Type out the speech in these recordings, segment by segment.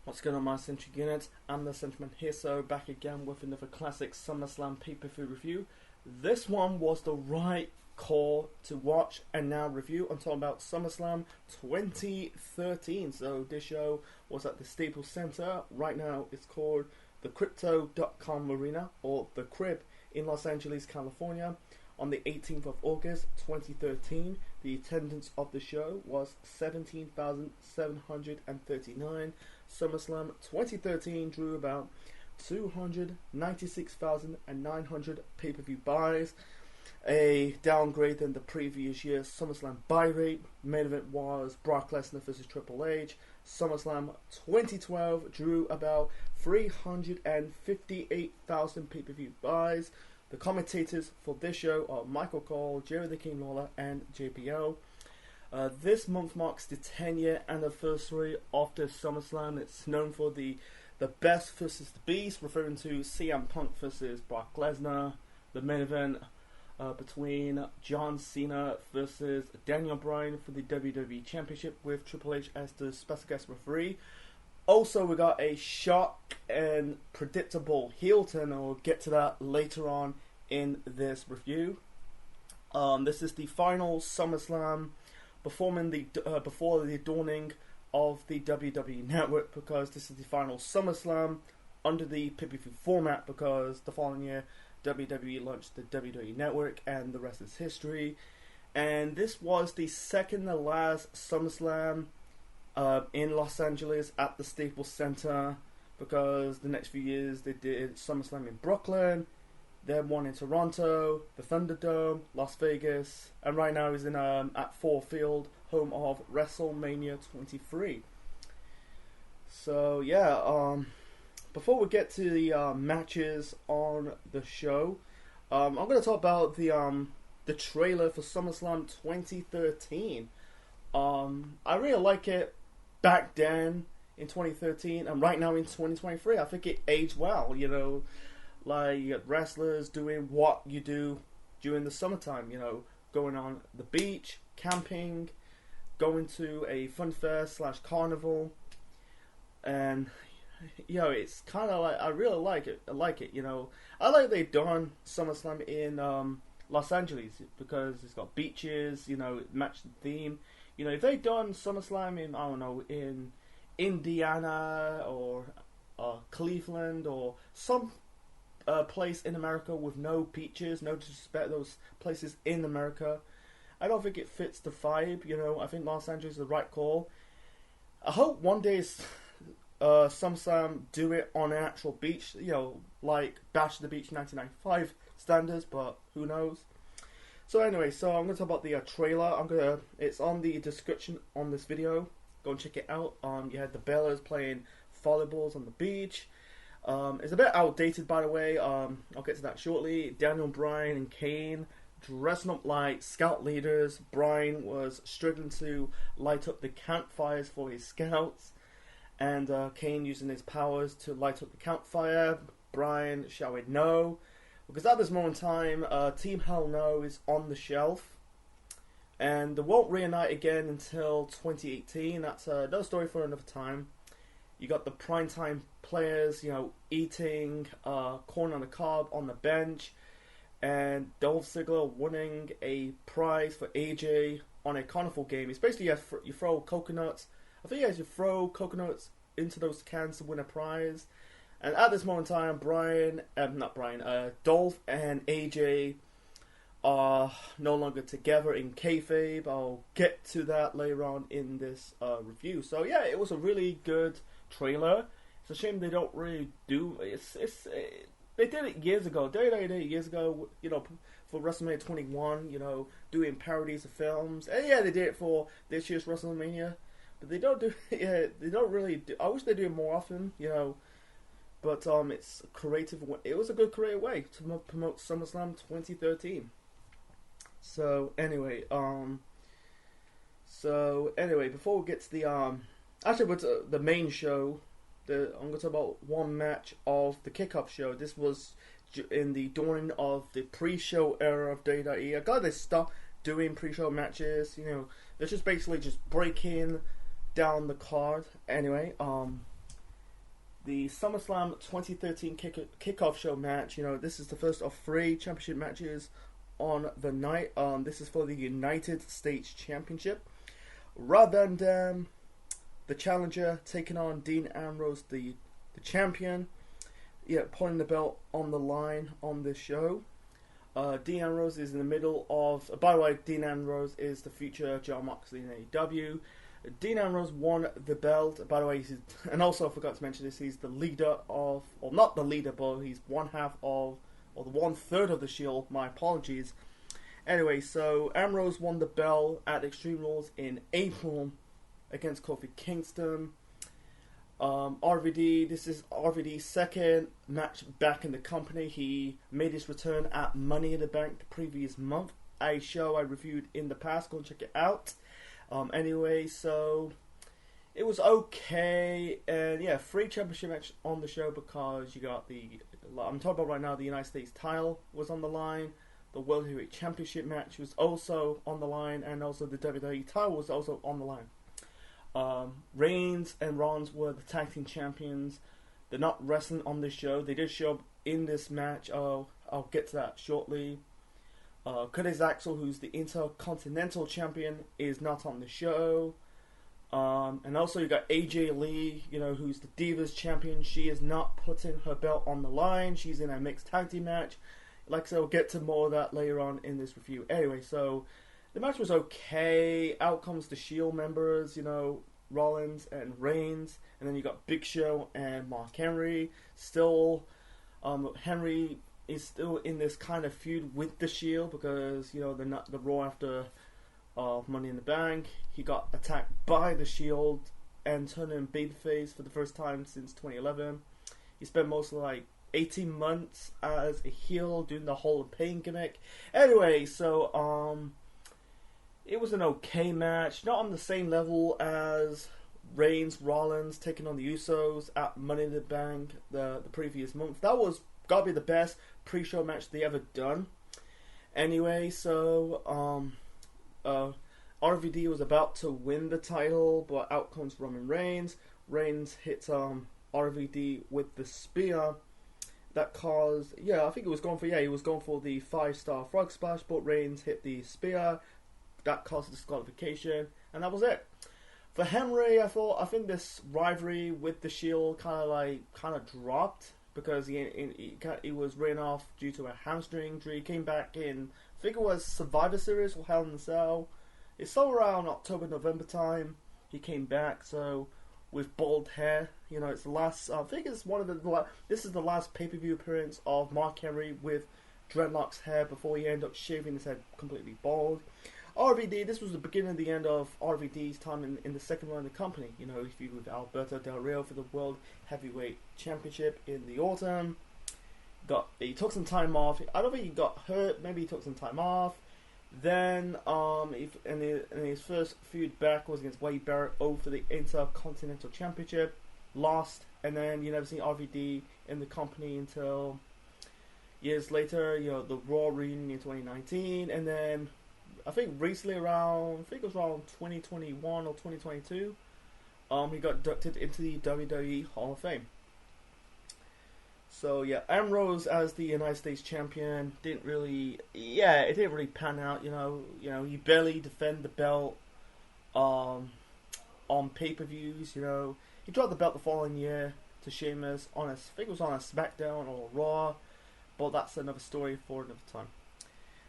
What's going on, my Centric Unit? I'm the Sentiment here, so back again with another classic SummerSlam pay-per-view review. This one was the right call to watch and now review. I'm talking about SummerSlam 2013. So this show was at the Staples Center. Right now it's called the Crypto.com Arena, or the Crib, in Los Angeles, California. On the 18th of August 2013, the attendance of the show was 17,739. SummerSlam 2013 drew about 296,900 pay-per-view buys, a downgrade than the previous year's SummerSlam buy rate. Main event was Brock Lesnar vs Triple H. SummerSlam 2012 drew about 358,000 pay-per-view buys. The commentators for this show are Michael Cole, Jerry the King Lawler, and JBL. This month marks the 10-year anniversary of the SummerSlam. It's known for the best versus the beast, referring to CM Punk versus Brock Lesnar. The main event between John Cena versus Daniel Bryan for the WWE Championship, with Triple H as the special guest referee. Also, we got a shock and predictable heel turn, and we'll get to that later on in this review. This is the final SummerSlam before the dawning of the WWE Network, because this is the final SummerSlam under the pay-per-view format, because the following year WWE launched the WWE Network, and the rest is history. And this was the second to last SummerSlam in Los Angeles at the Staples Center, because the next few years they did SummerSlam in Brooklyn, then one in Toronto, the Thunderdome, Las Vegas, and right now he's in at Ford Field, home of WrestleMania 23. So yeah, before we get to the matches on the show, I'm going to talk about the trailer for SummerSlam 2013. I really like it back then in 2013, and right now in 2023. I think it aged well, you know. Like, you got wrestlers doing what you do during the summertime, you know, going on the beach, camping, going to a fun fair / carnival, and you know, it's kind of like, I really like it. You know, I like they've done SummerSlam in Los Angeles, because it's got beaches, you know, it matched the theme. You know, if they'd done SummerSlam in, I don't know, in Indiana or Cleveland or some place in America with no beaches, no disrespect those places in America, I don't think it fits the vibe. You know, I think Los Angeles is the right call. I hope one day SummerSlam do it on an actual beach, you know, like Bash at the Beach 1995 standards, but who knows. So anyway, so I'm going to talk about the trailer. It's on the description on this video. Go and check it out. You had the Bellas playing volleyballs on the beach. It's a bit outdated, by the way. I'll get to that shortly. Daniel Bryan and Kane dressing up like scout leaders. Bryan was struggling to light up the campfires for his scouts, and Kane using his powers to light up the campfire. Bryan shouted no, because at this moment in time, Team Hell No is on the shelf, and they won't reunite again until 2018. That's another story for another time. You got the primetime players, you know, eating corn on the cob on the bench, and Dolph Ziggler winning a prize for AJ on a carnival game. It's basically you throw coconuts. I think you throw coconuts into those cans to win a prize. And at this moment in time, Dolph and AJ are no longer together in kayfabe. I'll get to that later on in this review. So yeah, it was a really good trailer. It's a shame they don't really do. They did it years ago. They did it years ago. You know, for WrestleMania 21. You know, doing parodies of films. And yeah, they did it for this year's WrestleMania. But they don't do. Yeah, they don't really do. I wish they do it more often. You know. But it's creative. It was a good creative way to promote SummerSlam 2013. So anyway, before we get to the the main show, I'm going to talk about one match of the kickoff show. This was in the dawning of the pre-show era of WWE. I'm glad they stopped doing pre-show matches. You know, they're just basically just breaking down the card. Anyway, the SummerSlam 2013 kickoff show match. You know, this is the first of 3 championship matches on the night. This is for the United States Championship. Rob Van Dam, the challenger, taking on Dean Ambrose, the champion. Yeah, putting the belt on the line on this show. Dean Ambrose is in the middle of... by the way, Dean Ambrose is the future Jon Moxley in AEW. Dean Ambrose won the belt. By the way, and also I forgot to mention this, he's the leader of... or not the leader, but he's one half of... or the 1/3 of the Shield. My apologies. Anyway, so Ambrose won the belt at Extreme Rules in April against Kofi Kingston. RVD, this is RVD's second match back in the company. He made his return at Money in the Bank the previous month, a show I reviewed in the past. Go and check it out. Anyway, so it was okay, and yeah, 3 championship match on the show because you got I'm talking about right now, the United States title was on the line, the World Heavyweight Championship match was also on the line, and also the WWE title was also on the line. Reigns and Rollins were the tag team champions. They're not wrestling on this show. They did show up in this match. I'll get to that shortly. Curtis Axel, who's the Intercontinental Champion, is not on the show. And also you got AJ Lee, you know, who's the Divas Champion. She is not putting her belt on the line. She's in a mixed tag team match. Like I said, we'll get to more of that later on in this review. Anyway, so the match was okay. Out comes the Shield members, you know, Rollins and Reigns. And then you got Big Show and Mark Henry. Still, Henry is still in this kind of feud with the Shield because, you know, the Raw after Money in the Bank, he got attacked by the Shield and turned him babyface for the first time since 2011. He spent most of 18 months as a heel doing the Hall of Pain gimmick. Anyway, so it was an okay match, not on the same level as Reigns Rollins taking on the Usos at Money in the Bank the previous month. That was gotta be the best pre-show match they ever done. Anyway, so RVD was about to win the title, but out comes Roman Reigns. Reigns hits RVD with the spear. That caused, I think he was going for the 5-star frog splash, but Reigns hit the spear. That caused disqualification, and that was it. For Henry, I think this rivalry with the Shield kind of dropped because he was written off due to a hamstring injury. He came back in, I think it was Survivor Series or Hell in a Cell. It's somewhere around October, November time. He came back, so with bald hair, you know, it's the last. I think it's this is the last pay-per-view appearance of Mark Henry with dreadlocks hair before he ended up shaving his head completely bald. RVD, this was the beginning of the end of RVD's time in the second run of the company. You know, he feuded with Alberto Del Rio for the World Heavyweight Championship in the autumn. He took some time off. I don't think he got hurt. Maybe he took some time off. Then, his first feud back was against Wade Barrett over the Intercontinental Championship. Lost, and then you never seen RVD in the company until years later. You know, the Raw reunion in 2019, and then I think recently around 2021 or 2022, he got inducted into the WWE Hall of Fame. So yeah, Ambrose as the United States Champion it didn't really pan out. You know, he barely defended the belt on pay-per-views. You know, he dropped the belt the following year to Sheamus I think it was on a SmackDown or Raw, but that's another story for another time.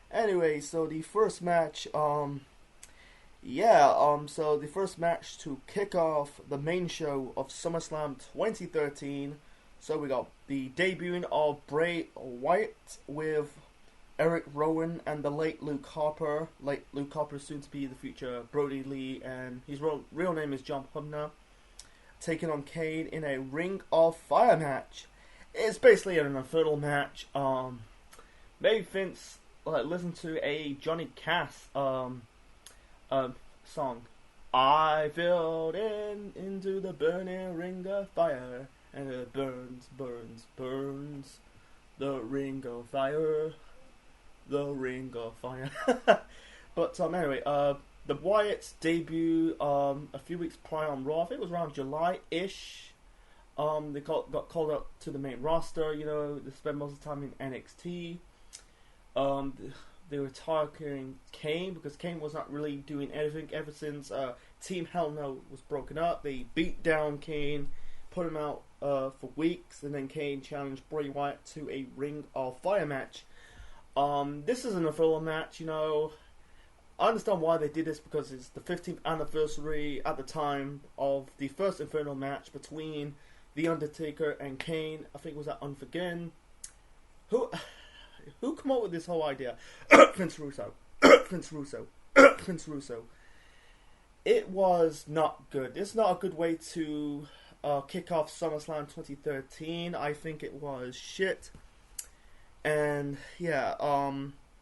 Anyway, so the first match, so the first match to kick off the main show of SummerSlam 2013. So we got the debuting of Bray Wyatt with Eric Rowan and the late Luke Harper. Late Luke Harper, soon to be the future Brody Lee, and his real name is John Hubner, taking on Kane in a Ring of Fire match. It's basically an Infernal match. Maybe Vince listen to a Johnny Cash song. I fell into the burning ring of fire, and it burns, burns, burns. The ring of fire, the ring of fire. But anyway, the Wyatts debut a few weeks prior on Raw. I think it was around July-ish. They got called up to the main roster. You know, they spent most of the time in NXT. They were targeting Kane because Kane was not really doing anything ever since Team Hell No was broken up. They beat down Kane, put him out for weeks, and then Kane challenged Bray Wyatt to a Ring of Fire match. This isn't a filler match, you know. I understand why they did this because it's the 15th anniversary at the time of the first Inferno match between The Undertaker and Kane. I think it was at Unforgiven. Who come up with this whole idea? Vince Russo. Vince Russo. Vince Russo. It was not good. It's not a good way to kick off SummerSlam 2013. I think it was shit. And yeah,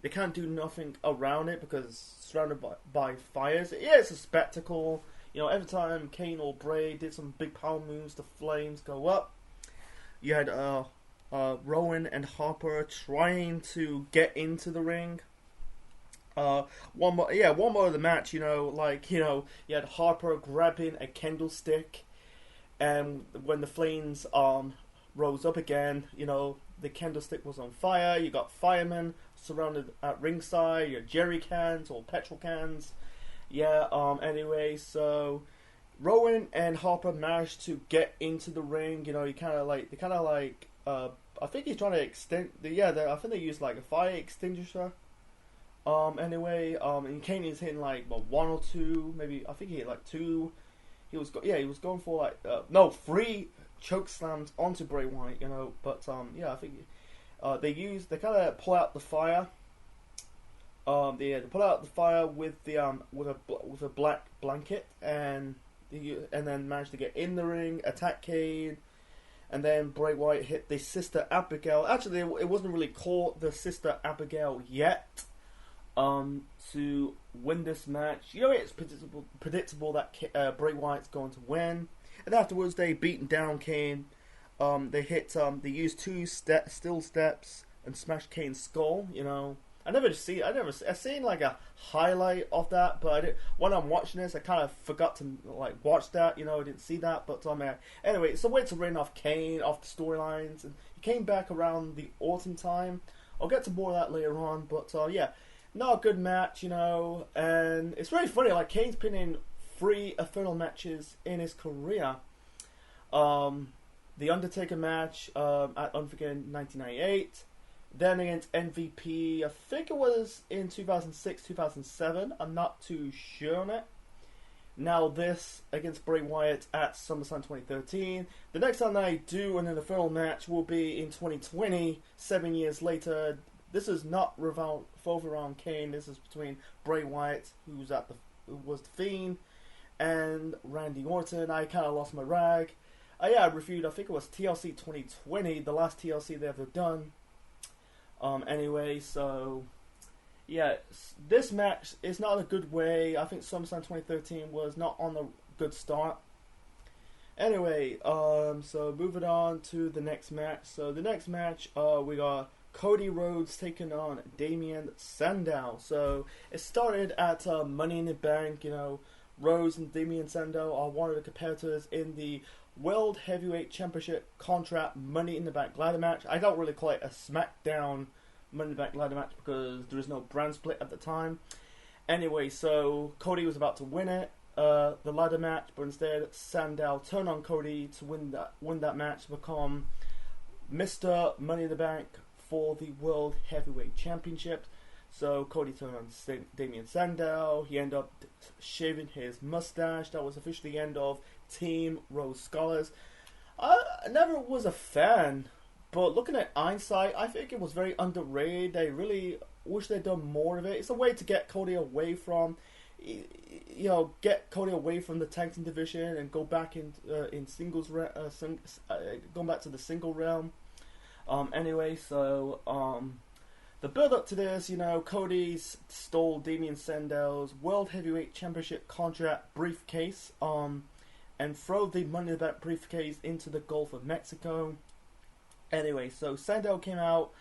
they can't do nothing around it because it's surrounded by fires. Yeah, it's a spectacle. You know, every time Kane or Bray did some big power moves, the flames go up. You had Rowan and Harper trying to get into the ring. One more of the match, you had Harper grabbing a candlestick, and when the flames rose up again, the candlestick was on fire. You got firemen surrounded at ringside, your jerry cans or petrol cans. Anyway, so Rowan and Harper managed to get into the ring. I think he's trying to extend. I think they used like a fire extinguisher. And Kane is hitting like one or two, maybe I think he hit like two. He was going for like 3 choke slams onto Bray Wyatt, But I think they kind of pull out the fire. They pull out the fire with a black blanket, and then managed to get in the ring, attack Kane. And then Bray Wyatt hit the Sister Abigail. Actually, it wasn't really called the Sister Abigail yet. To win this match, it's predictable that Bray Wyatt's going to win. And afterwards, they beat down Kane. They used 2 steel steps and smashed Kane's skull. I've seen like a highlight of that, but when I'm watching this, I kind of forgot to watch that. I didn't see that, but anyway, it's a way to ring off Kane off the storylines, and he came back around the autumn time. I'll get to more of that later on, but not a good match, and it's really funny. Like Kane's been in 3 Inferno matches in his career. The Undertaker match at Unforgiven 1998. Then against MVP, I think it was in 2006, 2007. I'm not too sure on it. Now this against Bray Wyatt at SummerSlam 2013. The next time I do an NFL match will be in 2020, 7 years later. This is not revolving around Kane. This is between Bray Wyatt, who was the Fiend, and Randy Orton. I kind of lost my rag. I reviewed, I think it was TLC 2020, the last TLC they ever done. This match is not a good way. I think SummerSlam 2013 was not on a good start. Anyway, so moving on to the next match. So the next match, we got Cody Rhodes taking on Damien Sandow. So it started at Money in the Bank. Rhodes and Damien Sandow are one of the competitors in the World Heavyweight Championship contract Money in the Bank ladder match. I don't really call it a SmackDown Money in the Bank ladder match because there is no brand split at the time. Anyway, so Cody was about to win it, the ladder match, but instead Sandow turned on Cody to win that match to become Mr. Money in the Bank for the World Heavyweight Championship. So Cody turned on Damien Sandow. He ended up shaving his mustache. That was officially the end of Team Rose Scholars. I never was a fan, but looking at hindsight, I think it was very underrated. They really wish they'd done more of it. It's a way to get Cody away from, get Cody away from the tag team division and go back in singles, going back to the single realm. The build up to this, Cody stole Damien Sandow's World Heavyweight Championship contract briefcase, and throw the Money in the Bank briefcase into the Gulf of Mexico. Anyway, so Sandow came out,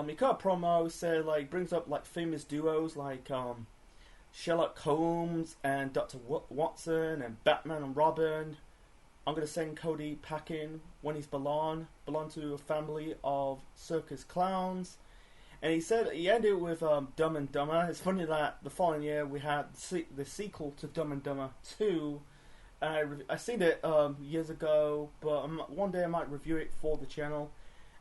he cut a promo, said, brings up, famous duos, Sherlock Holmes and Dr. Watson and Batman and Robin. I'm gonna send Cody packing when he's belong to a family of circus clowns. And he said he ended it with Dumb and Dumber. It's funny that the following year we had the sequel to Dumb and Dumber 2. I seen it years ago, but one day I might review it for the channel.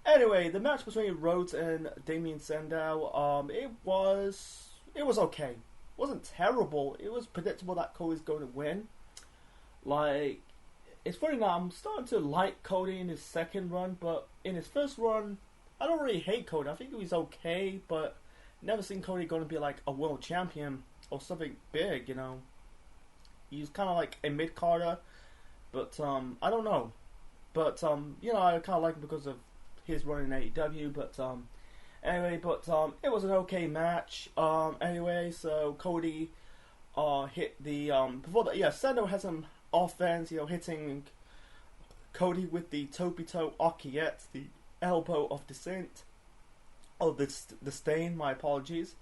Anyway, the match between Rhodes and Damien Sandow, it was okay. It wasn't terrible. It was predictable that Cody's going to win. Like, it's funny now, I'm starting to like Cody in his second run, but in his first run, I don't really hate Cody. I think he was okay, but never seen Cody going to be like a world champion or something big, you know. He's kind of like a mid-carder, but I don't know. But you know, I kind of like him because of his run in AEW. But anyway, it was an okay match. Anyway, so Cody hit the before that. Yeah, Sandow had some offense, you know, hitting Cody with the toe Arquette, the elbow of descent. Oh, the stain. My apologies.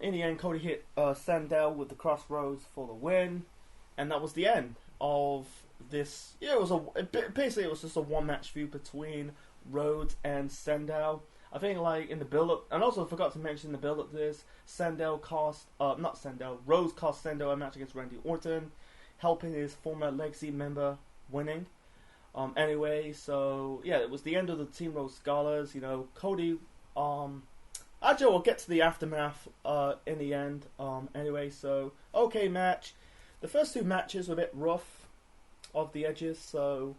In the end, Cody hit Sandow with the crossroads for the win, and that was the end of this. Yeah, basically it was just a one-match feud between Rhodes and Sandow. I think like in the build-up, and also forgot to mention the build-up to this, Rhodes cost Sandow a match against Randy Orton, helping his former Legacy member winning. Anyway, so yeah, it was the end of the Team Rhodes Galas. You know, Cody. Actually, we'll get to the aftermath in the end. Anyway, so okay match. The first two matches were a bit rough of the edges, so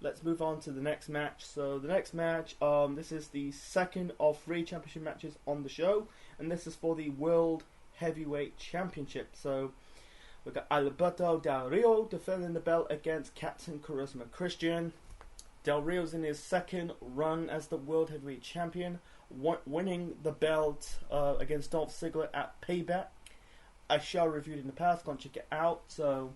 let's move on to the next match. So the next match, this is the second of 3 championship matches on the show, and this is for the World Heavyweight Championship. So we got Alberto Del Rio defending the belt against Captain Charisma Christian. Del Rio's in his second run as the World Heavyweight Champion, winning the belt against Dolph Ziggler at Payback. I shall reviewed in the past, go and check it out. So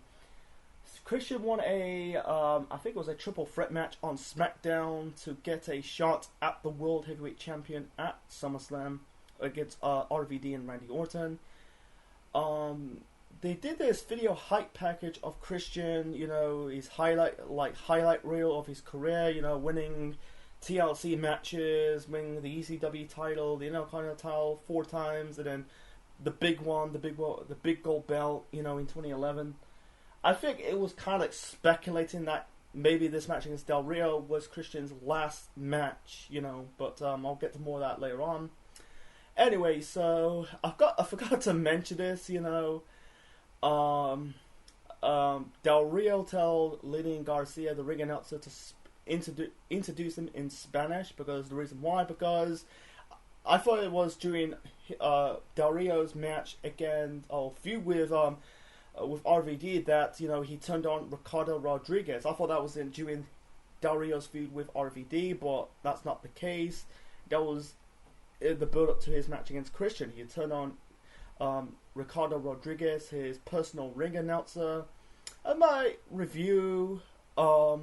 Christian won I think it was a triple threat match on SmackDown to get a shot at the World Heavyweight Champion at SummerSlam against RVD and Randy Orton. They did this video hype package of Christian, you know, his highlight reel of his career, you know, winning TLC matches, winning the ECW title, the Intercontinental title 4 times, and then the big gold belt, you know, in 2011. I think it was kind of like speculating that maybe this match against Del Rio was Christian's last match, you know, but I'll get to more of that later on. Anyway, so I forgot to mention this, you know. Del Rio told Lillian Garcia, the ring announcer, to introduce him in Spanish, because the reason why, because I thought it was during Del Rio's match feud with RVD that, you know, he turned on Ricardo Rodriguez. I thought that was during Del Rio's feud with RVD, but that's not the case. That was the build up to his match against Christian. He turned on Ricardo Rodriguez, his personal ring announcer. I might review. I'll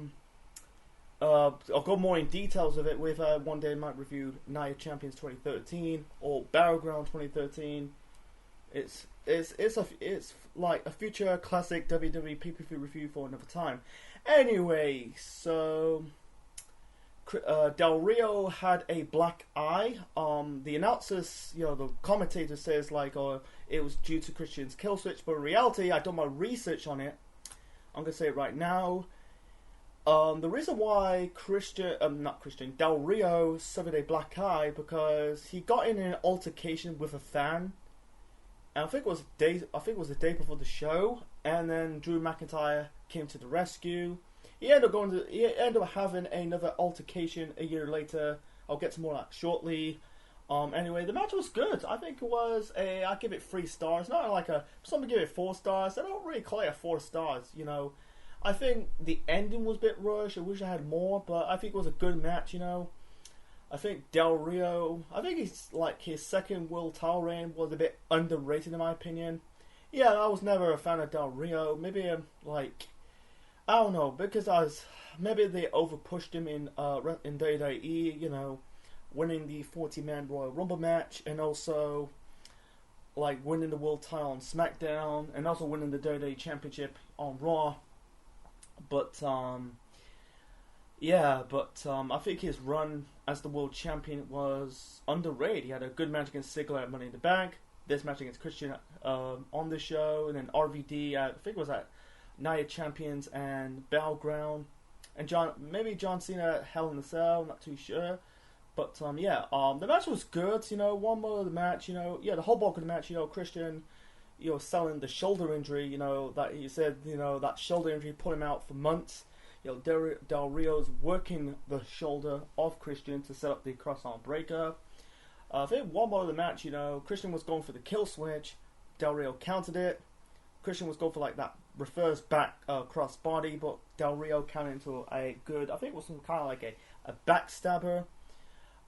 go more in details of it with one day I might review Night of Champions 2013 or Battleground 2013. It's like a future classic WWE pay-per-view review for another time. Anyway, so Del Rio had a black eye. The announcers, you know, the commentator says like, it was due to Christian's kill switch, but in reality, I've done my research on it. I'm gonna say it right now. The reason why Del Rio suffered a black eye because he got in an altercation with a fan, and I think it was the day before the show, and then Drew McIntyre came to the rescue. He ended up having another altercation a year later. I'll get to more of that shortly. Anyway, the match was good. I think it was I give it 3 stars. Not like some give it 4 stars. I don't really call it 4 stars, you know. I think the ending was a bit rushed. I wish I had more, but I think it was a good match, you know. I think Del Rio, his second world title reign was a bit underrated in my opinion. Yeah, I was never a fan of Del Rio. Maybe I don't know, because maybe they overpushed him in WWE, you know, winning the 40-man Royal Rumble match, and also like winning the world title on SmackDown, and also winning the WWE Championship on Raw. But yeah, but I think his run as the world champion was underrated. He had a good match against Ziggler at Money in the Bank. This match against Christian on the show, and then RVD at, I think it was at Night of Champions and Battleground, and John Cena at Hell in a Cell. Not too sure, but the match was good. One more of the match. The whole bulk of the match. Christian, selling the shoulder injury. That he said. That shoulder injury put him out for months. Del Rio's working the shoulder of Christian to set up the cross-arm breaker. I think one more of the match, Christian was going for the kill switch. Del Rio countered it. Christian was going for like that reverse back cross body, but Del Rio countered into a good, I think it was some kind of like a backstabber.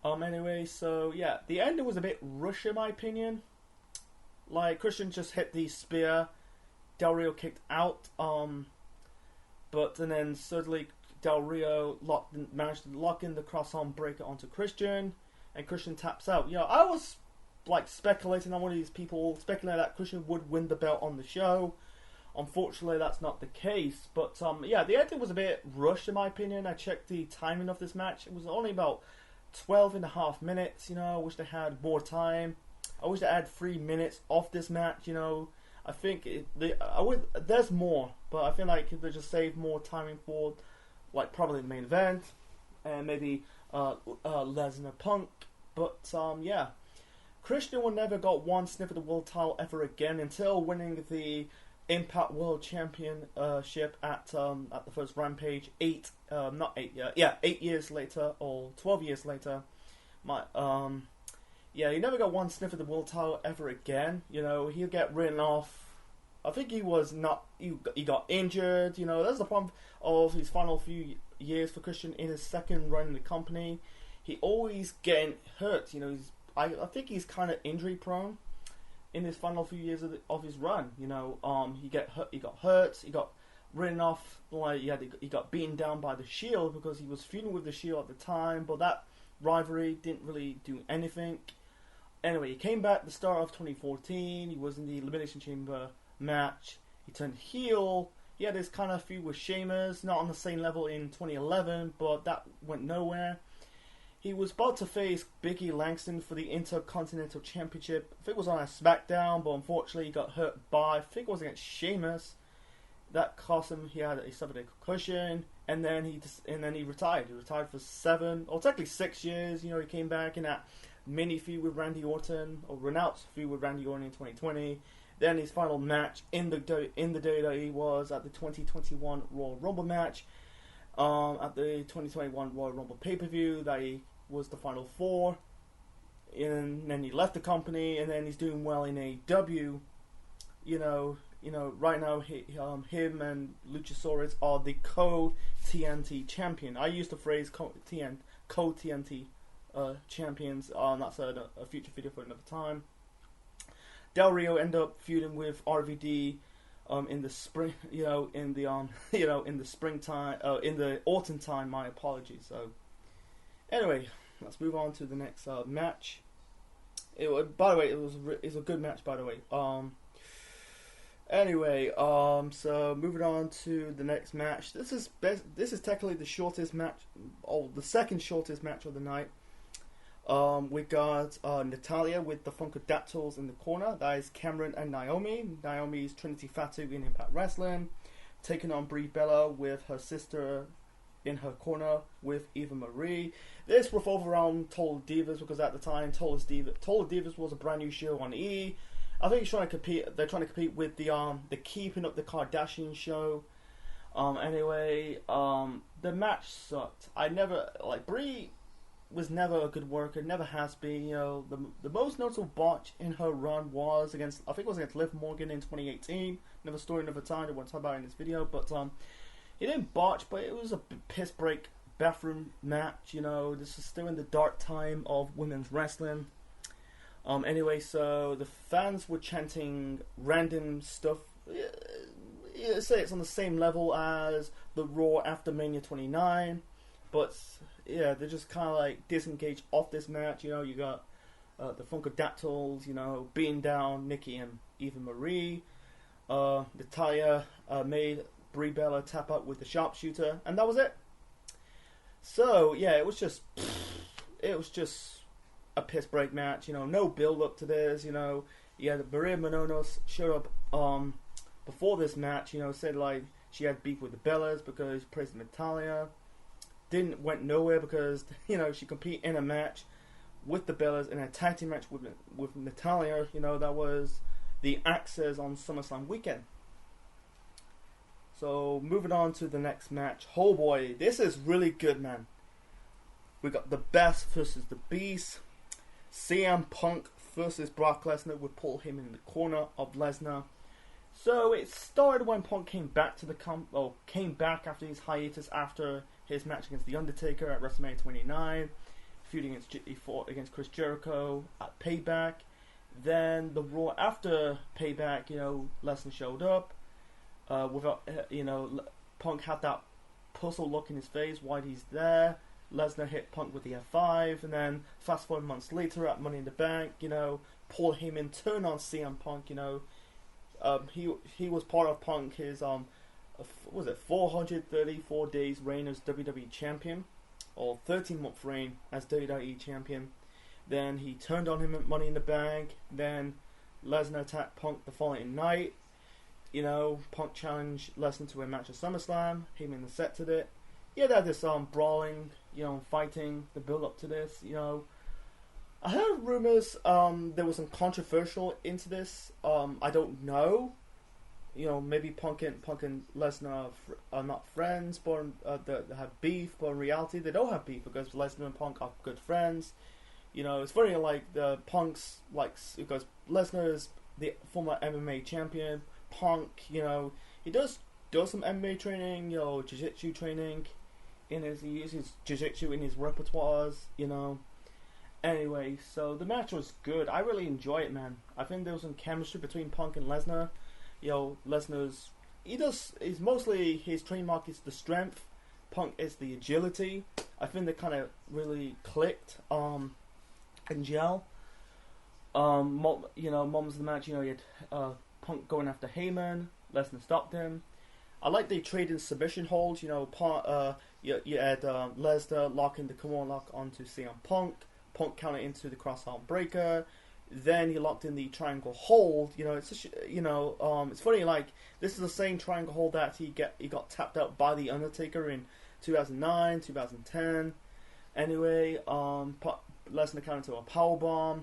Anyway, so yeah, the ending was a bit rushed in my opinion. Like Christian just hit the spear, Del Rio kicked out, and then suddenly Del Rio managed to lock in the cross-arm breaker onto Christian, and Christian taps out. I was like speculating on one of these people, speculating that Christian would win the belt on the show. Unfortunately, that's not the case. But the ending was a bit rushed in my opinion. I checked the timing of this match. It was only about 12.5 minutes. I wish they had more time. I wish they had 3 minutes of this match. I think there's more, but I feel like if they just save more timing for, like, probably the main event, and maybe Lesnar Punk. But Christian will never got one sniff of the world title ever again until winning the Impact World Championship at the first Rampage 8 years later or 12 years later. He never got one sniff of the world title ever again. He'll get written off. I think he got injured. That's the problem of his final few years for Christian in his second run in the company. He always getting hurt. I think he's kind of injury prone in his final few years of his run. He got hurt. He got written off. He got beaten down by the Shield because he was feuding with the Shield at the time. But that rivalry didn't really do anything. Anyway, he came back at the start of 2014. He was in the Elimination Chamber match. He turned heel. He had this kind of feud with Sheamus, not on the same level in 2011, but that went nowhere. He was about to face Big E Langston for the Intercontinental Championship. I think it was on a SmackDown, but unfortunately he got hurt by, I think it was against Sheamus. That cost him. He suffered a concussion, and then he retired. He retired for 6 years. He came back in that mini feud with Randy Orton, or renounced feud with Randy Orton in 2020. Then his final match in the WWE was at the 2021 Royal Rumble match. At the 2021 Royal Rumble pay-per-view, that he was the final four. And then he left the company, and then he's doing well in AEW. Right now him and Luchasaurus are the co-TNT champion. I used the phrase co-TNT champions. That's a future video for another time. Del Rio ended up feuding with RVD in the spring, in the springtime, in the autumn time. My apologies. So, anyway, let's move on to the next match. By the way, it's a good match. By the way. So moving on to the next match. This is technically the shortest match, the second shortest match of the night. We got Natalya with the Funkadactyls in the corner. That is Cameron and Naomi. Naomi's Trinity Fatu in Impact Wrestling, taking on Brie Bella with her sister in her corner with Eva Marie. This revolved around Total Divas because at the time Total Divas was a brand new show on E! I think they're trying to compete with the Keeping Up the Kardashian show. The match sucked. Brie was never a good worker, never has been. The most notable botch in her run was against Liv Morgan in 2018. Another story, another time. I won't talk about it in this video, but he didn't botch, but it was a piss break bathroom match. This is still in the dark time of women's wrestling. So the fans were chanting random stuff. Say it's on the same level as the Raw after Mania 29, but yeah, they're just kind of like disengaged off this match. You got the Funkadactyls, beating down Nikki and Eva Marie. Natalya made Brie Bella tap out with the sharpshooter, and that was it. So yeah, it was just a piss break match. No build up to this. Yeah, Maria Menounos showed up before this match. Said like she had beef with the Bellas because praised Natalia. Went nowhere because she competed in a match with the Bellas in a tag team match with Natalia. That was the Axes on SummerSlam weekend. So moving on to the next match. Oh boy, this is really good, man. We got the Best versus the Beast. CM Punk versus Brock Lesnar with Paul Heyman in the corner of Lesnar. So it started when Punk came back to the came back after his hiatus after his match against The Undertaker at WrestleMania 29, he fought against Chris Jericho at Payback. Then the Raw after Payback, Lesnar showed up. Punk had that puzzle look in his face, why he's there. Lesnar hit Punk with the F5, and then fast forward months later at Money in the Bank, Paul Heyman turned on CM Punk. He was part of Punk, his 434 days reign as WWE champion, or 13-month reign as WWE champion. Then he turned on him at Money in the Bank. Then Lesnar attacked Punk the following night. Punk challenged Lesnar to a match at SummerSlam. Heyman accepted it. Yeah, they had this brawling, fighting, the build up to this. I heard rumors there was some controversial into this. I don't know. Maybe Punk and Lesnar are not friends, but they have beef. But in reality, they don't have beef because Lesnar and Punk are good friends. It's funny, like the Punk's because Lesnar is the former MMA champion. Punk, he does some MMA training, jiu-jitsu training. He uses jiu-jitsu in his repertoires. Anyway, so the match was good. I really enjoy it, man. I think there was some chemistry between Punk and Lesnar. Lesnar's he's mostly, his trademark is the strength. Punk is the agility. I think they kind of really clicked and gel. Moments of the match, you had Punk going after Heyman. Lesnar stopped him. I like they traded submission holds. You had Lesnar locking the Kimura lock onto CM Punk. Punk counted into the crossarm breaker. Then he locked in the triangle hold. It's funny. Like, this is the same triangle hold that he got tapped out by the Undertaker in 2009, 2010. Anyway, Lesnar counted into a powerbomb.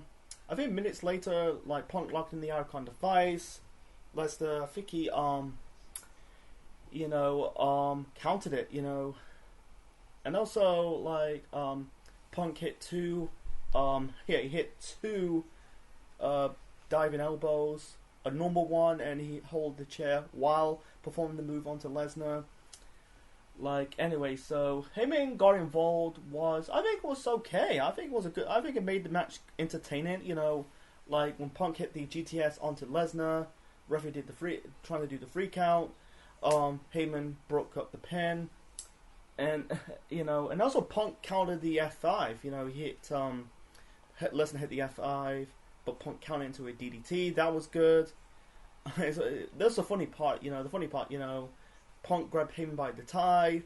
I think minutes later, like, Punk locked in the Icon device. Lesnar, I think he counted it. And also, like, Punk hit two. He hit two diving elbows, a normal one, and he held the chair while performing the move onto Lesnar. Anyway, so Heyman got involved I think it was okay. I think it made the match entertaining. Like when Punk hit the GTS onto Lesnar, referee did trying to do the free count. Heyman broke up the pin, and and also Punk countered the F5. He hit Lesnar hit the F5, but Punk counted into a DDT. That was good. That's the funny part. The funny part. Punk grabbed Heyman by the tie.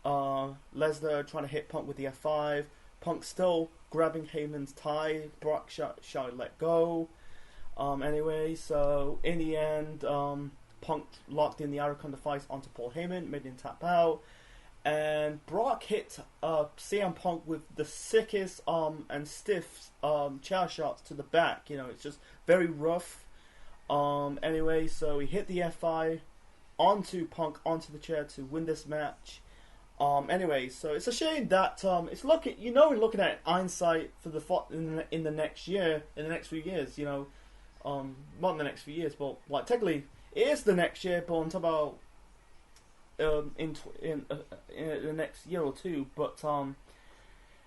Lesnar trying to hit Punk with the F5. Punk still grabbing Heyman's tie. Brock shouted, "Let go." Anyway, so in the end, Punk locked in the Icon device onto Paul Heyman, made him tap out. And Brock hit CM Punk with the sickest and stiff chair shots to the back. It's just very rough. Anyway, so he hit the F5 onto Punk, onto the chair to win this match. Anyway, so it's a shame that it's looking at hindsight for in the next year, in the next few years. Not in the next few years, but like technically it is the next year, but I'm talking about in the next year or two. But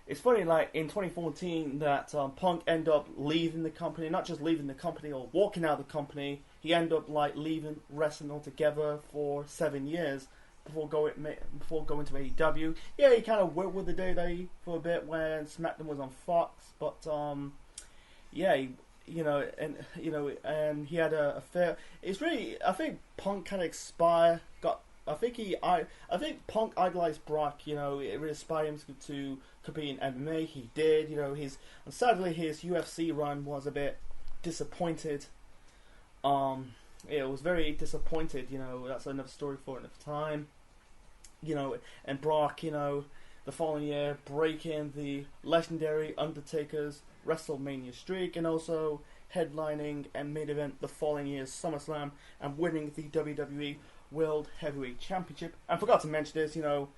it's funny, like in 2014, that Punk ended up leaving the company, not just leaving the company or walking out of the company. He ended up like leaving wrestling altogether for 7 years before going to AEW. Yeah, he kind of worked with the WWE for a bit when SmackDown was on Fox, but yeah, and he had a fair. It's really, I think Punk kind of got I think Punk idolized Brock. You know, it really inspired him to compete in MMA. He did. You know, and sadly his UFC run was a bit disappointed. It was very disappointed. You know, that's another story for another time. You know, and Brock, you know, the following year breaking the legendary Undertaker's WrestleMania streak, and also headlining and main event the following year's SummerSlam and winning the WWE World Heavyweight Championship. I forgot to mention this, you know.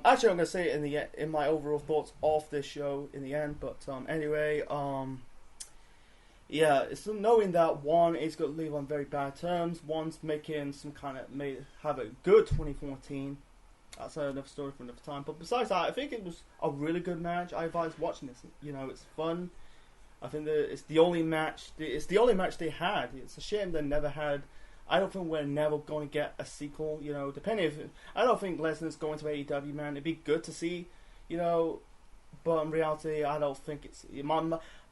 Actually, I'm gonna say it in my overall thoughts of this show in the end. But anyway, yeah, it's knowing that one is going to leave on very bad terms. One's making some kind of have a good 2014. That's another story for another time. But besides that, I think it was a really good match. I advise watching this. You know, it's fun. I think that it's the only match. It's the only match they had. It's a shame they never had. I don't think we're never going to get a sequel. You know, depending if I don't think Lesnar's going to AEW. Man, it'd be good to see. You know, but in reality, I don't think it's.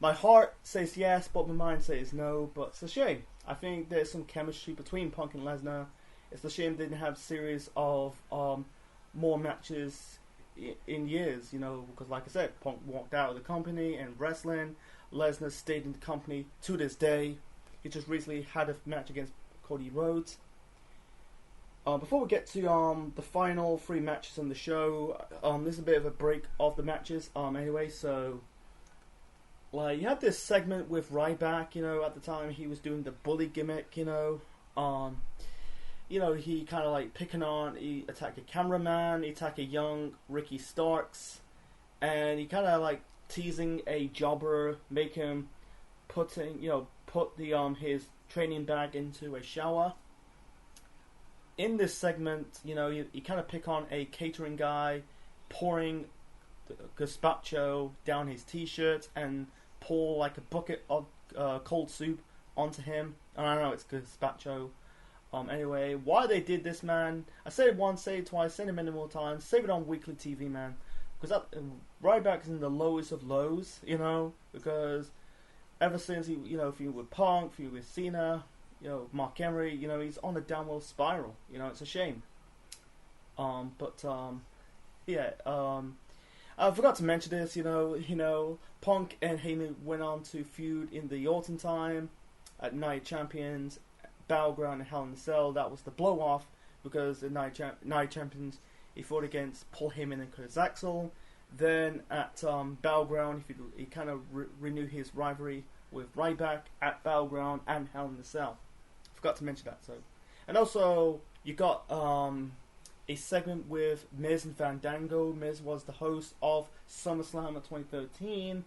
My heart says yes, but my mind says no. But it's a shame. I think there's some chemistry between Punk and Lesnar. It's a shame they didn't have a series of more matches in years. You know, because like I said, Punk walked out of the company and wrestling. Lesnar stayed in the company to this day. He just recently had a match against Cody Rhodes. Before we get to the final 3 matches on the show, this is a bit of a break of the matches. Anyway, so like you had this segment with Ryback. You know, at the time he was doing the bully gimmick. You know, he kind of like picking on. He attacked a cameraman. He attacked a young Ricky Starks, and he kind of like teasing a jobber, make him put the his training bag into a shower. In this segment, you know, you kind of pick on a catering guy pouring gazpacho down his t-shirt and pour like a bucket of cold soup onto him. And I know it's gazpacho. Anyway, why they did this, man? I said it once, say it twice, say it many more times. Save it on weekly TV, man. Because Ryback is in the lowest of lows, you know, because ever since he, you know, feud with Punk, feud with Cena, you know, Mark Henry, you know, he's on a downward spiral. You know, it's a shame. I forgot to mention this. You know, Punk and Heyman went on to feud in the Orton time at Night Champions, Battleground, and Hell in a Cell. That was the blow off because the Night Champions. He fought against Paul Heyman and Curtis Axel. Then at Battleground, he kind of renewed his rivalry with Ryback at Battleground and Hell in a Cell. Forgot to mention that. So, and also you got a segment with Miz and Fandango. Miz was the host of SummerSlam of 2013.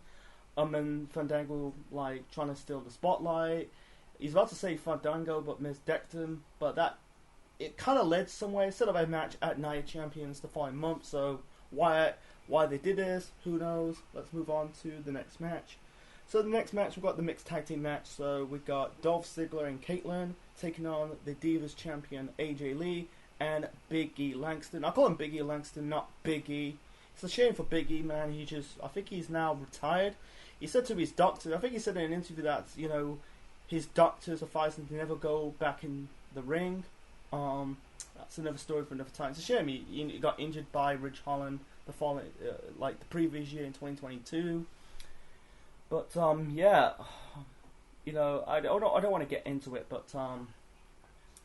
And Fandango like trying to steal the spotlight. He's about to say Fandango, but Miz decked him. But that. It kind of led somewhere. Instead of a match at Night Champions the following month. So why they did this, who knows? Let's move on to the next match. So the next match, we've got the mixed tag team match. So we've got Dolph Ziggler and Caitlyn taking on the Divas champion AJ Lee and Big E Langston. I call him Big E Langston, not Big E. It's a shame for Big E, man. I think he's now retired. He said to his doctor, I think he said in an interview that, you know, his doctors advised him to never go back in the ring. That's another story for another time. It's a shame he got injured by Ridge Holland the following, like the previous year in 2022. But yeah, you know, I don't want to get into it, but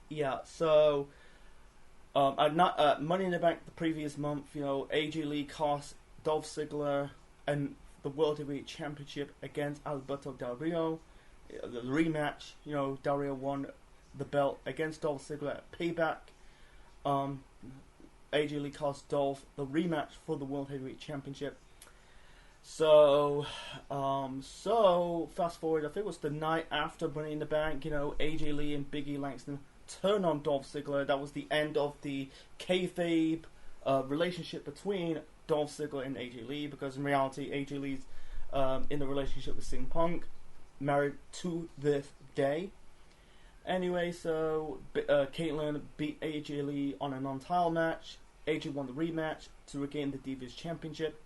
yeah. So at Money in the Bank the previous month, you know, AJ Lee cost Dolph Ziggler and the World Heavyweight Championship against Alberto Del Rio. The rematch, you know, Del Rio won the belt against Dolph Ziggler at Payback. AJ Lee cost Dolph the rematch for the World Heavyweight Championship. So fast forward, I think it was the night after Money in the Bank, you know, AJ Lee and Big E Langston turned on Dolph Ziggler. That was the end of the kayfabe relationship between Dolph Ziggler and AJ Lee, because in reality, AJ Lee's in a relationship with CM Punk, married to this day. Anyway, so Caitlyn beat AJ Lee on a non-title match. AJ won the rematch to regain the Divas Championship.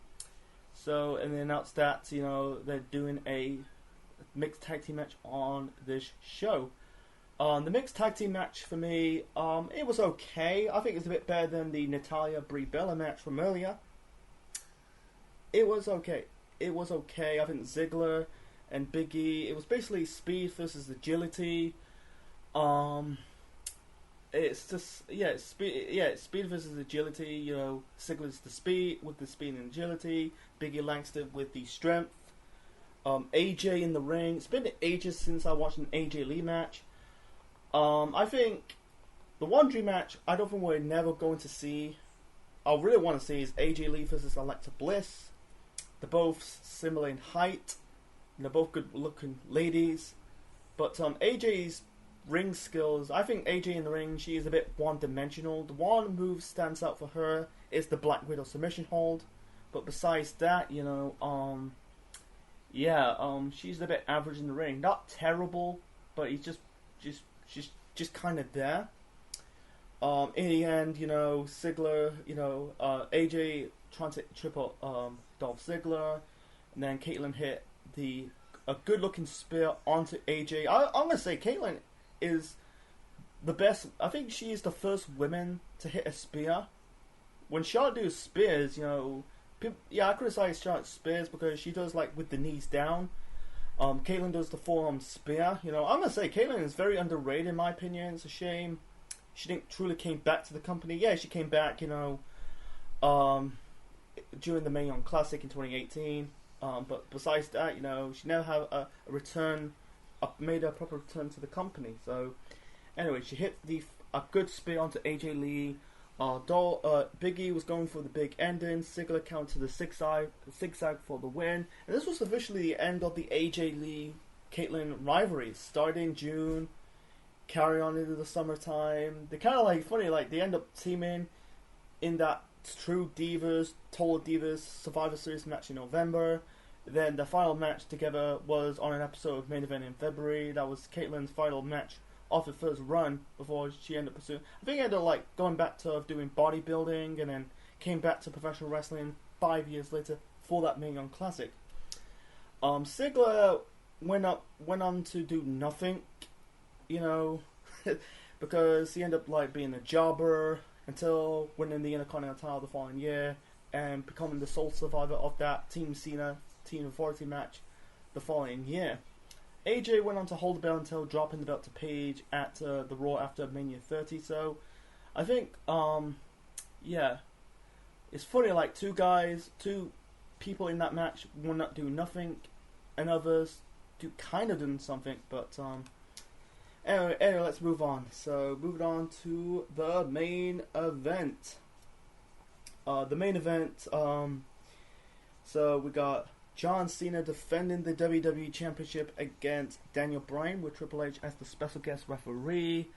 So, and they announced that, you know, they're doing a mixed tag team match on this show. The mixed tag team match for me, it was okay. I think it's a bit better than the Natalia Brie Bella match from earlier. It was okay. It was okay. I think Ziggler and Big E. It was basically speed versus agility. It's just it's speed versus agility. You know, Ziggler's the speed with the speed and agility. Big E Langston with the strength. AJ in the ring. It's been ages since I watched an AJ Lee match. I think the one dream match I don't think we're never going to see. I really want to see is AJ Lee versus Alexa Bliss. They're both similar in height. And they're both good-looking ladies. But AJ's ring skills, I think AJ in the ring, she is a bit one-dimensional. The one move stands out for her is the Black Widow submission hold. But besides that, you know, she's a bit average in the ring. Not terrible, but she's just kind of there. In the end, you know, Ziggler, you know, AJ trying to triple Dolph Ziggler, and then Caitlyn hit a good-looking spear onto AJ. I'm gonna say Caitlyn is the best. I think she is the first woman to hit a spear. When Charlotte does spears, you know, I criticize Charlotte spears because she does like with the knees down. Caitlyn does the forearm spear. You know, I'm gonna say Caitlyn is very underrated in my opinion. It's a shame she didn't truly came back to the company. Yeah, she came back, you know, during the Mae Young Classic in 2018. But besides that, you know, she never had a return, made a proper return to the company. So, anyway, she hit a good spear onto AJ Lee. Big E was going for the big ending. Ziggler counted the zigzag for the win. And this was officially the end of the AJ Lee Caitlyn rivalry. Started in June, carry on into the summertime. They kind of like funny, like they end up teaming in that True Divas, Total Divas Survivor Series match in November. Then the final match together was on an episode of Main Event in February. That was Caitlyn's final match of the first run before she ended up pursuing. I think she ended up like going back to doing bodybuilding and then came back to professional wrestling 5 years later for that Mae Young Classic. Ziggler went on to do nothing, you know, because he ended up like being a jobber until winning the Intercontinental title the following year and becoming the sole survivor of that Team Cena Team Authority match the following year. AJ went on to hold the belt until dropping the belt to Paige at the Raw after Mania 30. So, I think, it's funny, like, two people in that match will not do nothing, and others do kind of doing something, but, anyway, let's move on. So, moving on to the main event. So we got John Cena defending the WWE Championship against Daniel Bryan with Triple H as the special guest referee.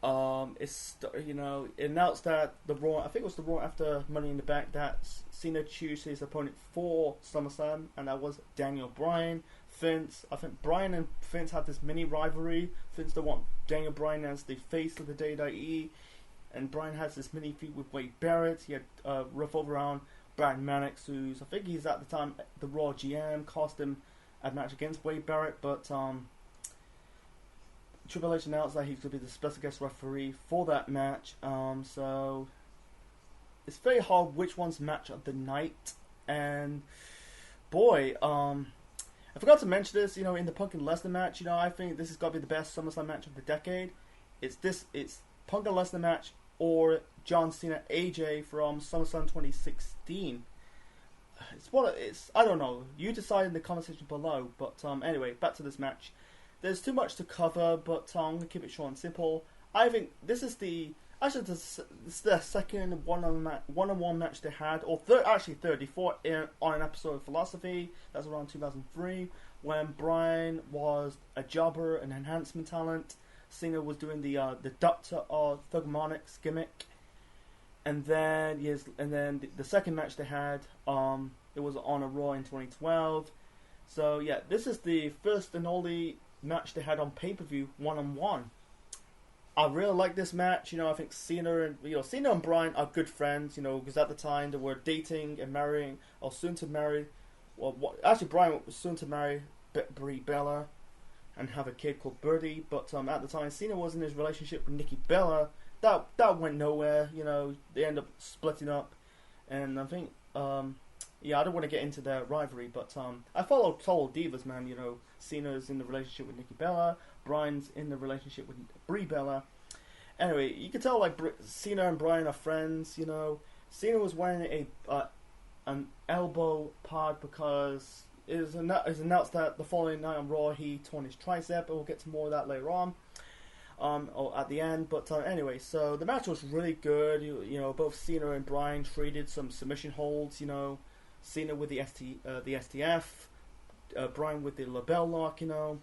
It announced that the Raw, I think it was the Raw after Money in the Bank, that Cena chose his opponent for SummerSlam, and that was Daniel Bryan. I think Bryan and Vince had this mini rivalry. Vince don't want Daniel Bryan as the face of the WWE, and Bryan has this mini feud with Wade Barrett. He had revolved around Brad Mannix, who's, I think he's at the time the Raw GM, cost him a match against Wade Barrett, but Triple H announced that he's going to be the special guest referee for that match. So it's very hard which one's match of the night, and boy, I forgot to mention this, you know, in the Punk and Lesnar match, you know, I think this has got to be the best SummerSlam match of the decade. It's Punk and Lesnar match or John Cena AJ from SummerSlam 2016. I don't know. You decide in the comment section below. But anyway, back to this match. There's too much to cover, but I'm gonna keep it short and simple. I think this is the second one-on-one match they had, or third. They fought on an episode of Philosophy. That's around 2003 when Bryan was a jobber, an enhancement talent. Cena was doing the Doctor of Thugonomics gimmick, and then the second match they had, it was on a Raw in 2012. So yeah, this is the first and only match they had on pay-per-view one-on-one. I really like this match. You know, I think Cena and Bryan are good friends. You know, because at the time they were dating and marrying, or soon to marry. Well, actually, Bryan was soon to marry Brie Bella. and have a kid called Birdie. But at the time, Cena was in his relationship with Nikki Bella. That went nowhere. You know, they end up splitting up, and I think yeah, I don't want to get into their rivalry, but I follow Total Divas, man. You know, Cena's in the relationship with Nikki Bella, Bryan's in the relationship with Brie Bella. Anyway, you can tell like Cena and Bryan are friends. You know, Cena was wearing an elbow pad because it was announced that the following night on Raw he torn his tricep, and we'll get to more of that later on. Or at the end, but anyway, so the match was really good. You know, both Cena and Bryan traded some submission holds. You know, Cena with the STF, Bryan with the label lock. You know,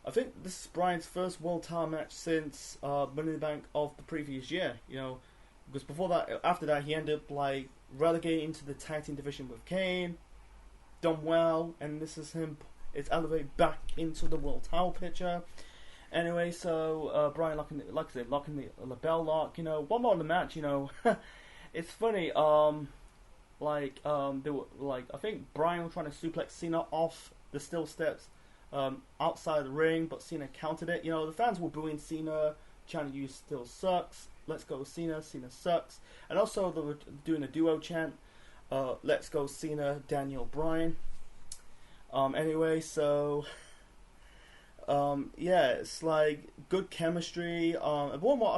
I think this is Bryan's first world title match since Money in the Bank of the previous year. You know, because before that, after that, he ended up like relegated into the tag team division with Kane, done well, and this is him. It's elevated back into the world title picture. Anyway, so Bryan locking the label lock. You know, one more in the match. You know, it's funny. They were like, I think Bryan was trying to suplex Cena off the steel steps outside the ring, but Cena countered it. You know, the fans were booing Cena, trying to use "Still sucks." Let's go Cena. Cena sucks. And also they were doing a duo chant. Let's go Cena. Daniel Bryan. Anyway, so. Yeah, it's like good chemistry. I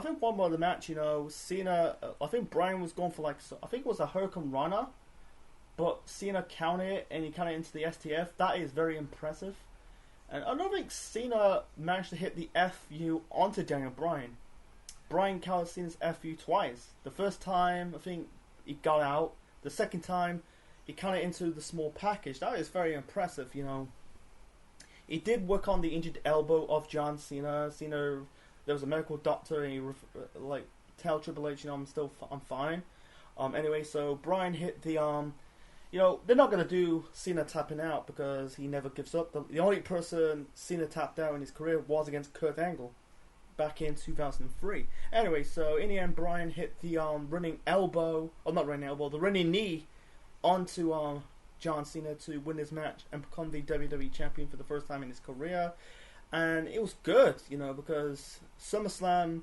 think one more of the match, you know, Cena. I think Bryan was going for I think it was a Hurricane Rana, but Cena counted it and he counted into the STF. That is very impressive. And I don't think Cena managed to hit the FU onto Daniel Bryan. Bryan counted Cena's FU twice. The first time, I think he got out. The second time, he counted into the small package. That is very impressive, you know. He did work on the injured elbow of John Cena. There was a medical doctor, and he tell Triple H, you know, I'm fine. Anyway, so Bryan hit the you know, they're not gonna do Cena tapping out because he never gives up. The only person Cena tapped out in his career was against Kurt Angle back in 2003. Anyway, so in the end, Bryan hit the running knee onto John Cena to win his match and become the WWE Champion for the first time in his career. And it was good, you know, because SummerSlam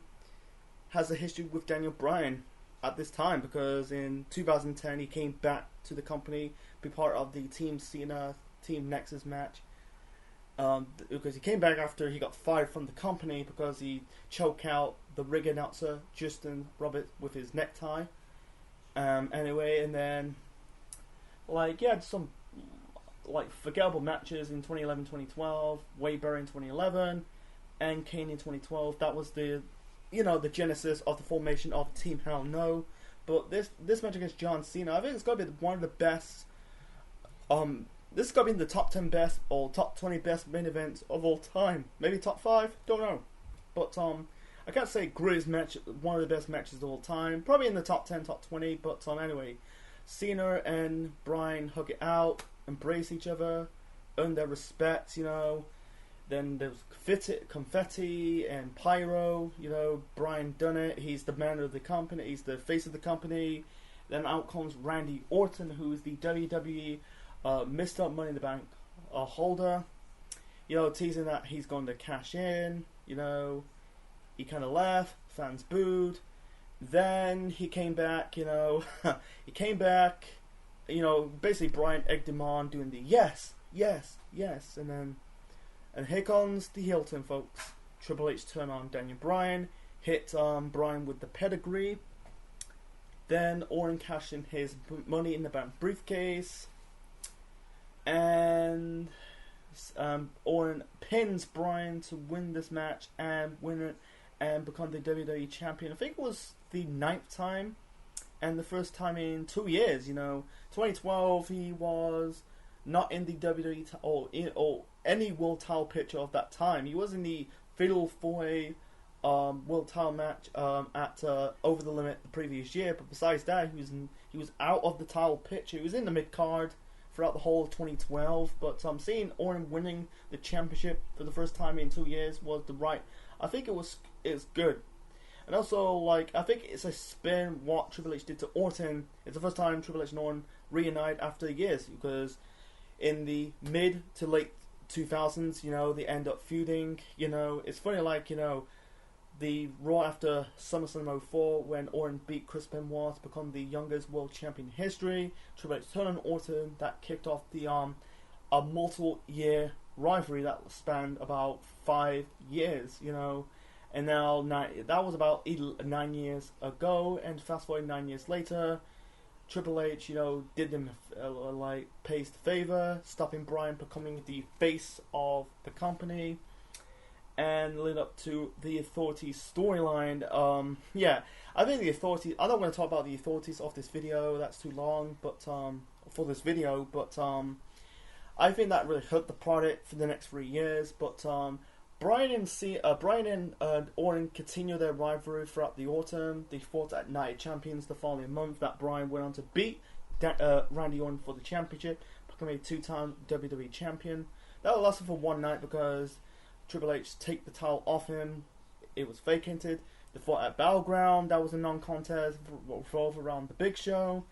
has a history with Daniel Bryan at this time, because in 2010 he came back to the company, be part of the Team Cena, Team Nexus match. Because he came back after he got fired from the company because he choked out the ring announcer, Justin Roberts, with his necktie. Anyway, and then he had some forgettable matches in 2011, 2012, Wade Barrett in 2011, and Kane in 2012. That was the genesis of the formation of Team Hell No. But this match against John Cena, I think it's got to be one of the best. This has got to be in the top 10 best or top 20 best main events of all time. Maybe top 5, don't know. But I can't say greatest match, one of the best matches of all time. Probably in the top 10, top 20. But anyway. Cena and Bryan hug it out, embrace each other, earn their respect, you know. Then there was confetti and pyro, you know. Bryan done it. He's the man of the company. He's the face of the company. Then out comes Randy Orton, who is the WWE Mr. Money in the Bank holder. You know, teasing that he's going to cash in, you know. He kind of laughed. Fans booed. Then he came back, you know. Basically Bryan egged him on, doing the yes, and here comes the heel turn, folks. Triple H turn on Daniel Bryan, hit Bryan with the pedigree. Then Orton cashed in his Money in the Bank briefcase, and Orton pins Bryan to win this match and win it and become the WWE Champion. I think it was the 9th time and the first time in 2 years. You know, 2012 he was not in the WWE or any world title picture of that time. He was in the Fatal 4-Way world title match at Over the Limit the previous year, but besides that he was out of the title picture. He was in the mid card throughout the whole of 2012, but seeing Orton winning the championship for the first time in 2 years was the right. I think it's good. And also, I think it's a spin what Triple H did to Orton. It's the first time Triple H and Orton reunite after years, because in the mid to late 2000s, you know, they end up feuding. You know, it's funny, like, you know, the Raw after SummerSlam '04 when Orton beat Chris Benoit to become the youngest world champion in history. Triple H turned on Orton, that kicked off the a multiple-year rivalry that spanned about 5 years, you know. And now that was about 9 years ago, and fast forward 9 years later, Triple H, you know, did them pays the favor, stopping Bryan becoming the face of the company, and led up to the Authority storyline. Yeah, I think the Authority. I don't want to talk about the Authorities of this video. That's too long, but for this video, but I think that really hurt the product for the next 3 years. But Bryan and Orton continue their rivalry throughout the autumn. They fought at Night of Champions the following month. That Bryan went on to beat Randy Orton for the championship, becoming a 2-time WWE champion. That lasted for one night because Triple H take the title off him. It was vacated. They fought at Battleground. That was a non-contest revolved around the Big Show.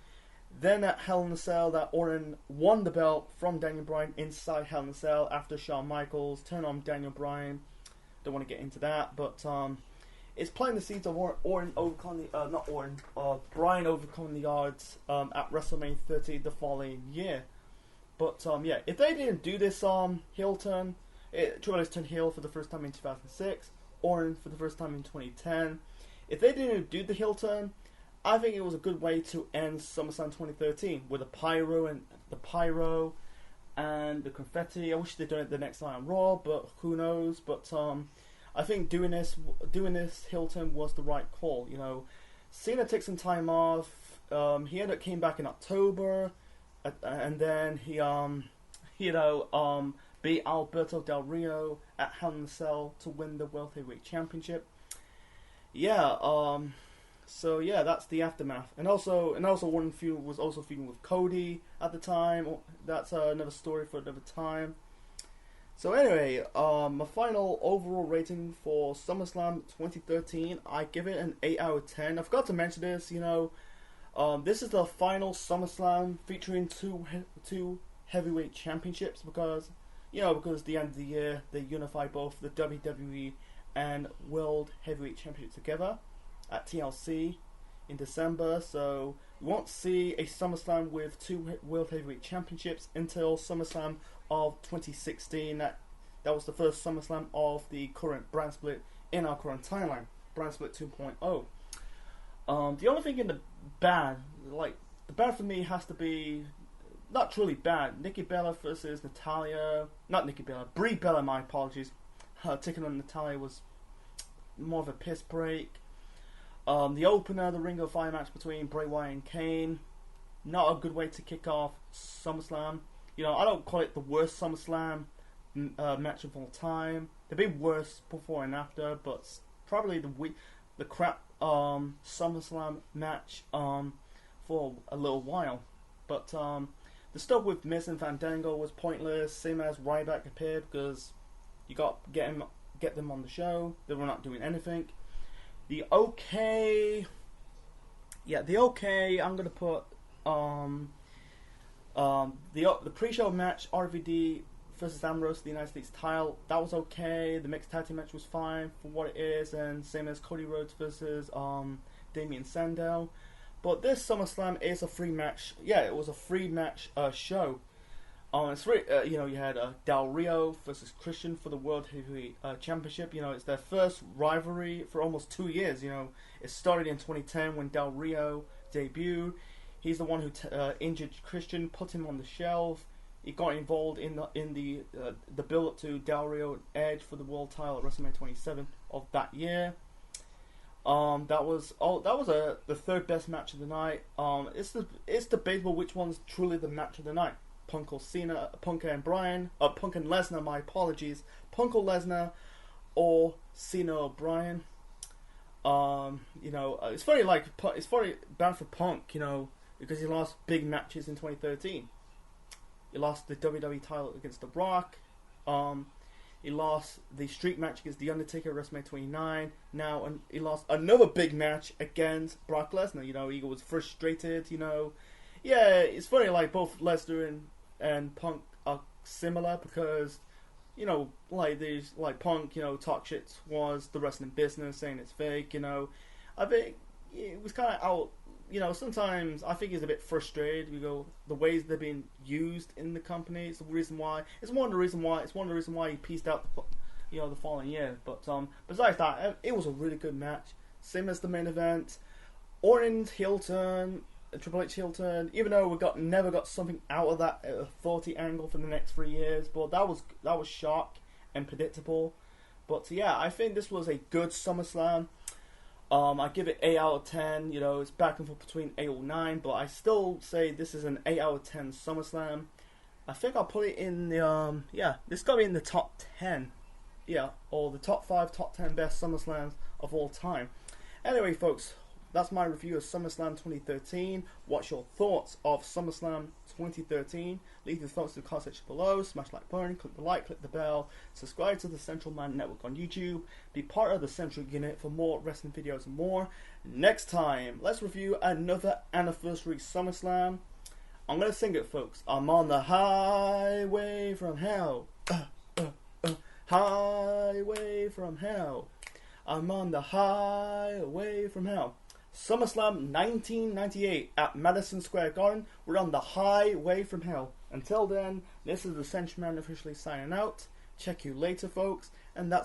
Then at Hell in a Cell, that Orton won the belt from Daniel Bryan inside Hell in a Cell after Shawn Michaels turned on Daniel Bryan. Don't want to get into that, but it's planting the seeds of Orton overcoming Bryan overcoming the odds at WrestleMania 30 the following year. But yeah, if they didn't do this heel turn, Triple H turned heel for the first time in 2006, Orton for the first time in 2010. If they didn't do the heel turn, I think it was a good way to end SummerSlam 2013 with the pyro and the confetti. I wish they'd done it the next night on Raw, but who knows? But I think doing this heel turn was the right call. You know, Cena took some time off. He came back in October, and then he beat Alberto Del Rio at Hell in a Cell to win the World Heavyweight Championship. Yeah. So yeah, that's the aftermath, and also Orton was also feuding with Cody at the time. That's another story for another time. So anyway, my final overall rating for SummerSlam 2013, I give it an 8 out of 10. I forgot to mention this. You know, this is the final SummerSlam featuring two heavyweight championships because at the end of the year they unify both the WWE and World Heavyweight Championship together at TLC in December, so we won't see a SummerSlam with two World Heavyweight Championships until SummerSlam of 2016. That was the first SummerSlam of the current brand split in our current timeline, brand split 2.0. The only thing in the bad for me has to be not truly bad. Nikki Bella versus Brie Bella, my apologies. Taking on Natalya was more of a piss break. The opener, the Ring of Fire match between Bray Wyatt and Kane, not a good way to kick off SummerSlam. You know, I don't call it the worst SummerSlam match of all time. There've been worse before and after, but probably the crap SummerSlam match for a little while. But the stuff with Miz and Fandango was pointless, same as Ryback appeared because you got get them on the show. They were not doing anything. The okay, I'm gonna put the pre-show match RVD versus Ambrose, the United States title. That was okay. The mixed tag team match was fine for what it is, and same as Cody Rhodes versus Damien Sandow. But this SummerSlam is a free match. Yeah, it was a free match show. It's free. You had Del Rio versus Christian for the World Heavyweight Championship. You know, it's their first rivalry for almost 2 years. You know, it started in 2010 when Del Rio debuted. He's the one who injured Christian, put him on the shelf. He got involved in the build up to Del Rio and Edge for the world title at WrestleMania 27 of that year. That was the third best match of the night. It's debatable which one's truly the match of the night. Punk and Lesnar, my apologies. Punk or Lesnar or Cena or Bryan. It's very bad for Punk, because he lost big matches in 2013. He lost the WWE title against The Rock. He lost the streak match against The Undertaker at WrestleMania 29. And he lost another big match against Brock Lesnar. He was frustrated. Yeah, it's funny. Like both Lesnar and Punk are similar because you know, like these, like Punk, you know, talk shit towards the wrestling business, saying it's fake, you know. I think it was kind of out, you know, sometimes I think he's a bit frustrated. We go, the ways they're being used in the company, it's the reason why, it's one of the reason why he pieced out, you know, the following year. But besides that, it was a really good match. Same as the main event. Orton's heel turn, Triple H heel turn, even though we never got something out of that authority angle for the next 3 years, but that was shock and predictable. But yeah, I think this was a good SummerSlam. I give it 8 out of 10. You know, it's back and forth between 8 or 9, but I still say this is an 8 out of 10 SummerSlam. I think I'll put it in the this got to be in the top 10, or the top 5, top 10 best SummerSlams of all time. Anyway, folks, that's my review of SummerSlam 2013. What's your thoughts of SummerSlam 2013? Leave your thoughts in the comment section below. Smash like button, click the like, click the bell. Subscribe to the Central Man Network on YouTube. Be part of the Central Unit for more wrestling videos and more. Next time, let's review another anniversary SummerSlam. I'm going to sing it, folks. I'm on the highway from hell. Highway from hell. I'm on the highway from hell. SummerSlam 1998 at Madison Square Garden. We're on the highway from hell. Until then, this is the Central Man officially signing out. Check you later, folks. And that's